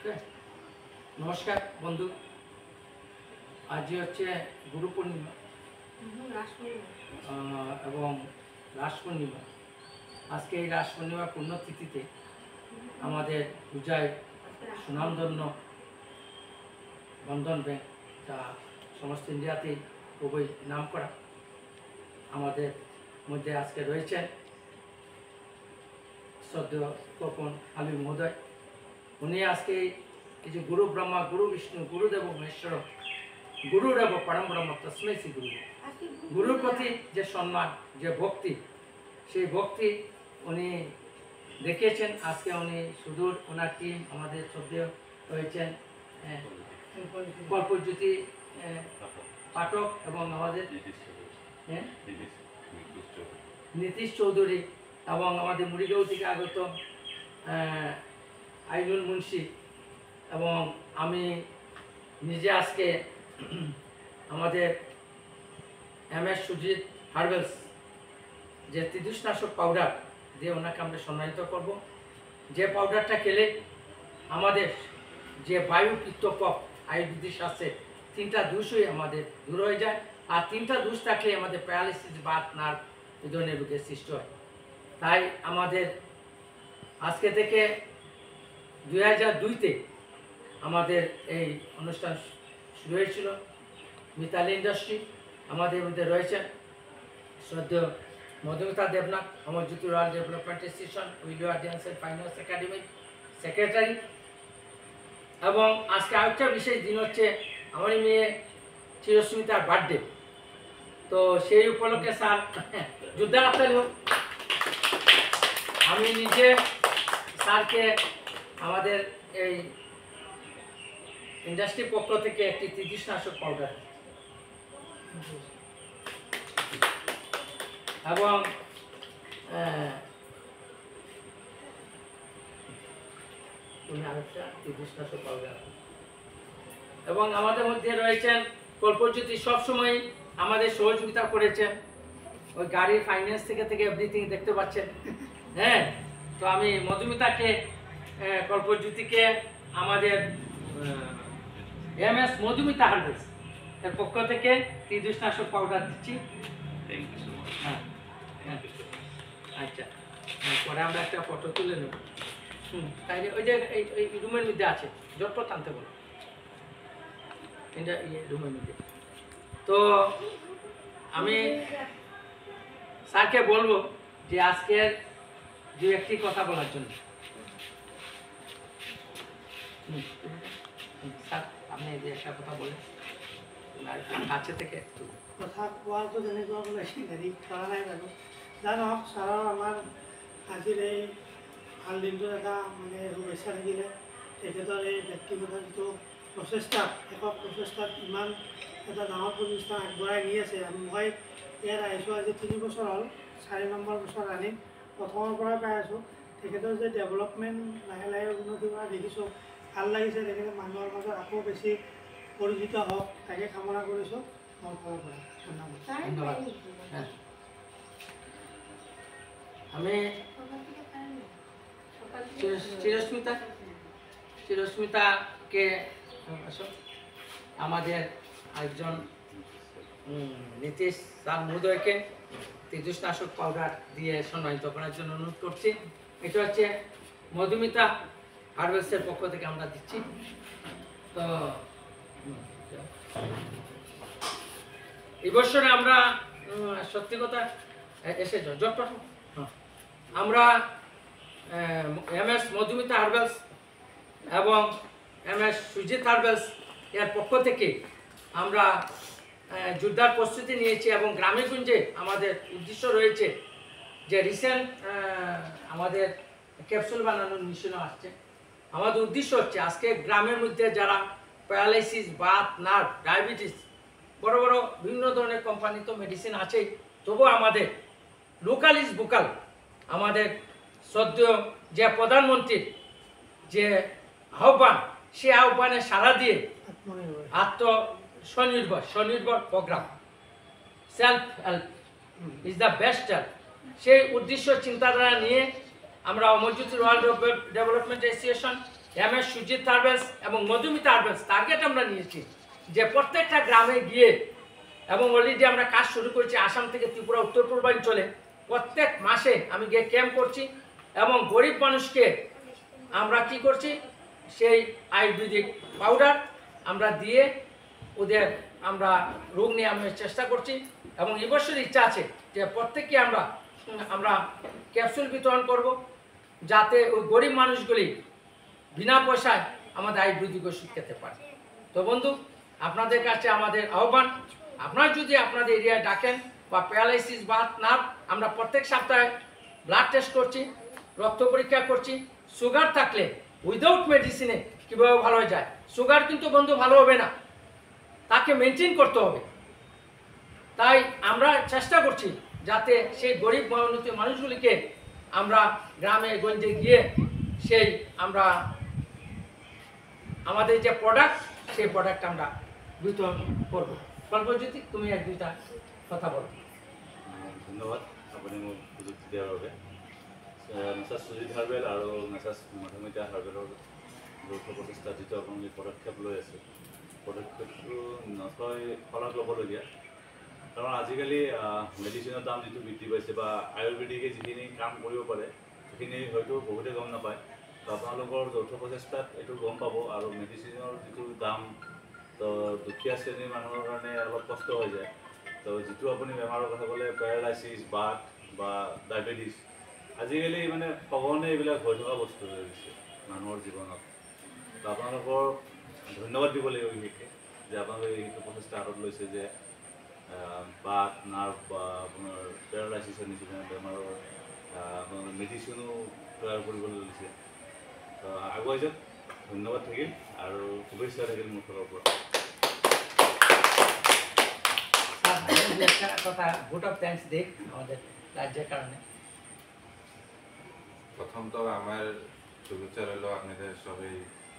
নমস্কার বন্ধু, আজ হচ্ছে গুরু পূর্ণিমা এবং রাস পূর্ণিমা। আজকে এই রাস পূর্ণিমা পুণ্যতিথিতে আমাদের পূজায় সুনামধন্য বন্ধন ব্যাংক, যা সমস্ত ইন্ডিয়াতেই খুবই নাম করা, আমাদের মধ্যে আজকে রয়েছেন শ্রদ্ধেয় তপন আলী মহোদয়। উনি আজকে এই যে গুরু ব্রহ্মা, গুরু বিষ্ণু, গুরুদেব মহেশ্বর, গুরুরেব পরম ব্রহ্ম তস্মৈ শ্রী গুরু, গুরুর প্রতি যে সম্মান, যে ভক্তি, সেই ভক্তি উনি দেখিয়েছেন। আজকে উনি সুদূর ওনার টিম, আমাদের শ্রদ্ধেয় রয়েছেন কল্পজ্যোতি পাঠক এবং আমাদের নীতিশ চৌধুরী এবং আমাদের মুড়িগাঁও থেকে আগত আইনুল মুন্সি এবং আমি নিজে আজকে আমাদের MS সুজিত হার্বেলস যে ত্রিদোষনাশক পাউডার দিয়ে ওনাকে আমরা সম্মানিত করব। যে পাউডারটা খেলে আমাদের যে বায়ু, পিত্ত, কফ আয়ুর্বেদিক শাস্ত্রে 3টা দোষই আমাদের দূর হয়ে যায়। আর 3টা দোষ থাকলে আমাদের প্যারালিসিস, বাত, নার্ভ এই ধরনের রোগের সৃষ্টি হয়। তাই আমাদের আজকে থেকে 2002-তে আমাদের এই অনুষ্ঠান শুরু হয়েছিল। মিতালি ইন্ডাস্ট্রি, আমাদের মধ্যে রয়েছেন শ্রদ্ধেয় Madhumita Debnath, Amarjyoti royal development institution, উইলিয়ার ড্যান্স অ্যান্ড ফাইন আর্টস একাডেমির সেক্রেটারি। এবং আজকে আরেকটা বিশেষ দিন হচ্ছে আমার মেয়ে চিরস্মিতার বার্থডে। তো সেই উপলক্ষে স্যার যোদ্ধা রাখতে হোক, আমি নিজে স্যারকে আমাদের এই ইন্ডাস্ট্রির পক্ষ থেকে একটি ত্রিদোষনাশক পাউডার এবং ত্রিদোষনাশক পাউডার এবং আমাদের মধ্যে রয়েছেন কল্পজ্যোতি, সবসময় আমাদের সহযোগিতা করেছেন। ওই গাড়ির ফাইন্যান্স থেকে এভরিথিং দেখতে পাচ্ছেন। হ্যাঁ, তো আমি মধুমিতাকে, কল্পজ্যোতিকে আমাদের MS মধুমিতা হার্বেলস এর পক্ষ থেকে ত্রিদোষনাশক পাউডার দিচ্ছি। হ্যাঁ, আচ্ছা, পরে আমরা একটা ফটো তুলে নেব। তাই ওই যে এই রুমের মধ্যে আছে, যত টানতে বলো এটা রুমের মধ্যে। তো আমি স্যারকে বলবো যে আজকের যে একটি কথা বলার জন্য। স্যার, আপনি যে একটা কথা বলেন কাছে থেকে একটু কথা কোৱাটো যেনেকুৱা বোলে হেৰি কৰা নাই বাৰু। জানক ছাৰৰ আমাৰ আজিৰ এই ভাল দিনটোৰ এটা মানে শুভেচ্ছা থাকিলে। তেখেতৰ এই ব্যক্তিগত যিটো প্ৰচেষ্টা, একক প্ৰচেষ্টাত ইমান এটা ডাঙৰ প্ৰতিষ্ঠান আগবঢ়াই নি আছে। মই ইয়াত আহিছোঁ আজি 3 বছৰ হ'ল, 4 নম্বৰ বছৰ ৰানিং। প্ৰথমৰ পৰাই পাই আছোঁ তেখেতৰ যে ডেভেলপমেণ্ট লাহে লাহে উন্নতি কৰা দেখিছোঁ, ভাল লাগিছে। তেখেতে মানুহৰ মাজত আকৌ বেছি পৰিচিত হওক, তাকে কামনা কৰিছোঁ মোৰ ফালৰ পৰা। ধন্যবাদ। হ্যাঁ, আমি চিরস্মিতাকে আমাদের একজন নীতিশ স্যার মহোদয়কে ত্রিদোষনাশক পাউডার দিয়ে সম্মানিত করার জন্য অনুরোধ করছি। এটা হচ্ছে মধুমিতা হার্বেলসের পক্ষ থেকে আমরা দিচ্ছি। তো এই বছরে আমরা সত্যি কথা এসে আমরা MS মধুমিতা হার্বেলস এবং MS সুজিত হার্বেলস এর পক্ষ থেকে আমরা যোদ্ধার প্রস্তুতি নিয়েছি এবং গ্রামে গঞ্জে আমাদের উদ্দেশ্য রয়েছে যে রিসেন্ট আমাদের ক্যাপসুল বানানোর মিশনও আসছে। আমাদের উদ্দেশ্য হচ্ছে আজকে গ্রামের মধ্যে যারা প্যারালাইসিস, বাত, নার্ভ, ডায়াবেটিস, বড় বড় বিভিন্ন ধরনের কোম্পানি তো মেডিসিন আছেই, তবুও আমাদের লোকাল ইজ ভোকাল। আমাদের শ্রদ্ধেয় যে প্রধানমন্ত্রীর যে আহ্বান, সে আহ্বানে সাড়া দিয়ে স্বনির্ভর program, self help is the best help, সেই উদ্দেশ্য চিন্তাধারা নিয়ে আমরা Amarjyoti royal development association MS Sujit herbals এবং মধুমিতা হার্বেলস টার্গেট আমরা নিয়েছি যে প্রত্যেকটা গ্রামে গিয়ে, এবং অলরেডি আমরা কাজ শুরু করেছি আসাম থেকে ত্রিপুরা উত্তর পূর্বাঞ্চলে প্রত্যেক মাসে আমি গিয়ে ক্যাম্প করছি এবং গরিব মানুষকে আমরা কি করছি সেই আয়ুর্বেদিক পাউডার আমরা দিয়ে ওদের আমরা রোগ নিরাময়ের চেষ্টা করছি। এবং এবছর ইচ্ছা আছে যে প্রত্যেককে আমরা ক্যাপসুল বিতরণ করব, যাতে ওই গরিব মানুষগুলি বিনা পয়সায় আমাদের আয়ুর্বেদিক ওষুধ খেতে পারে। তো বন্ধু, আপনাদের কাছে আমাদের আহ্বান, আপনারা যদি আপনাদের এরিয়ায় ডাকেন বা প্যারালাইসিস বা নার্ভ, আমরা প্রত্যেক সপ্তাহে ব্লাড টেস্ট করছি, রক্ত পরীক্ষা করছি। সুগার থাকলে উইদাউট মেডিসিনে কীভাবে ভালো হয়ে যায়, সুগার কিন্তু বন্ধু ভালো হবে না, তাকে মেনটেন করতে হবে। তাই আমরা চেষ্টা করছি যাতে সেই গরিব মানুষগুলিকে আমরা গ্রামে গঞ্জে গিয়ে সেই আমরা আমাদের যে প্রোডাক্ট সেই প্রোডাক্ট আমরা বিতরণ করবো। কল্পজ্যোতি, তুমি এক দুইটা কথা বলো। ধন্যবাদ আপুনি মোক সুযোগ দিয়াৰ বাবে। মেছাজ সুজিত হাৰ্বেল আৰু মেছাজ মধুমিতা হাৰ্বেলৰ যৌথ প্ৰচেষ্টাত যিটো আপুনি পদক্ষেপ লৈ আছে, পদক্ষেপটো নথৈ শলাগ ল'বলগীয়া। কাৰণ আজিকালি মেডিচিনৰ দাম যিটো বৃদ্ধি পাইছে বা আয়ুৰ্বেদিকে যিখিনি কাম কৰিব পাৰে সেইখিনি হয়তো বহুতে গম নাপায়। তো আপোনালোকৰ যৌথ প্ৰচেষ্টাত এইটো গম পাব। আৰু মেডিচিনৰ যিটো দাম, তো দুখীয়া শ্ৰেণীৰ মানুহৰ কাৰণে অলপ কষ্ট হৈ যায়। তো যিটো আপুনি বেমাৰৰ কথা ক'লে, পেৰালাইচিছ, বাত বা ডায়েবেটিছ, আজিকালি মানে সঘনে এইবিলাক হৈ থকা বস্তু হৈ গৈছে মানুহৰ জীৱনত। তো আপোনালোকৰ ধন্যবাদ দিব লাগিব বিশেষকৈ যে আপোনালোকে এইটো প্ৰচেষ্টা হাতত লৈছে যে বাত, নাৰ্ভ বা আপোনাৰ পেৰালাইচিছৰ নিচিনা বেমাৰৰ আপোনাৰ মেডিচিনো তৈয়াৰ কৰিবলৈ লৈছে। তো আগুৱাই যাওক। ধন্যবাদ থাকিল আৰু শুভেচ্ছা থাকিল মোৰ ফালৰ পৰা। একটা কথা ভোট অফ থ্যাঙ্কস দিই আমাদের রাজ্যের কারণে। প্রথমত আমার শুভেচ্ছা রইল আপনাদের সবাই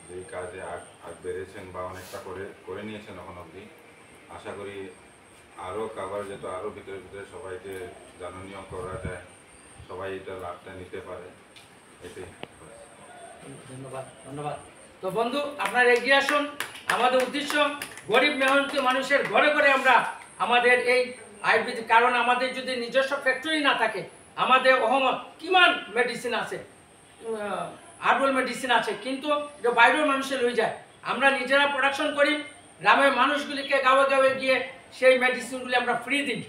যে কাজে আগ বেড়েছেন বা অনেকটা করে নিয়েছেন এখন অবধি। আশা করি আরও কাভার যেত আরও ভিতরে ভিতরে সবাইকে জাননীয় করা যায়, সবাই এটা লাভটা নিতে পারে, এটাই। ধন্যবাদ ধন্যবাদ। তো বন্ধু, আপনারা এগিয়ে আসুন। আমাদের উদ্দেশ্য গরিব মেহনতি মানুষের ঘরে ঘরে আমরা আমাদের এই আয়ুর্বেদিক, কারণ আমাদের যদি নিজস্ব ফ্যাক্টরি না থাকে, আমাদের অসমত কিমান মেডিসিন আছে, হার্বাল মেডিসিন আছে, কিন্তু এটা বাইরের মানুষে লয়ে যায়। আমরা নিজেরা প্রোডাকশন করি, গ্রামের মানুষগুলিকে গাঁয়ে গাঁয়ে গিয়ে সেই মেডিসিনগুলি আমরা ফ্রি দিই।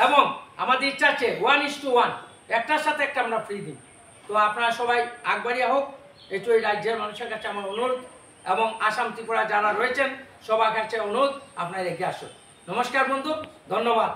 এবং আমাদের ইচ্ছা আছে 1:1, একটার সাথে একটা আমরা ফ্রি দিই। তো আপনারা সবাই আগবাড়িয়া হোক, এটু এই রাজ্যের মানুষের কাছে আমার অনুরোধ, এবং আসাম ত্রিপুরা যারা রয়েছেন সবার কাছে অনুরোধ, আপনারা এগিয়ে আসুন। নমস্কার বন্ধু, ধন্যবাদ।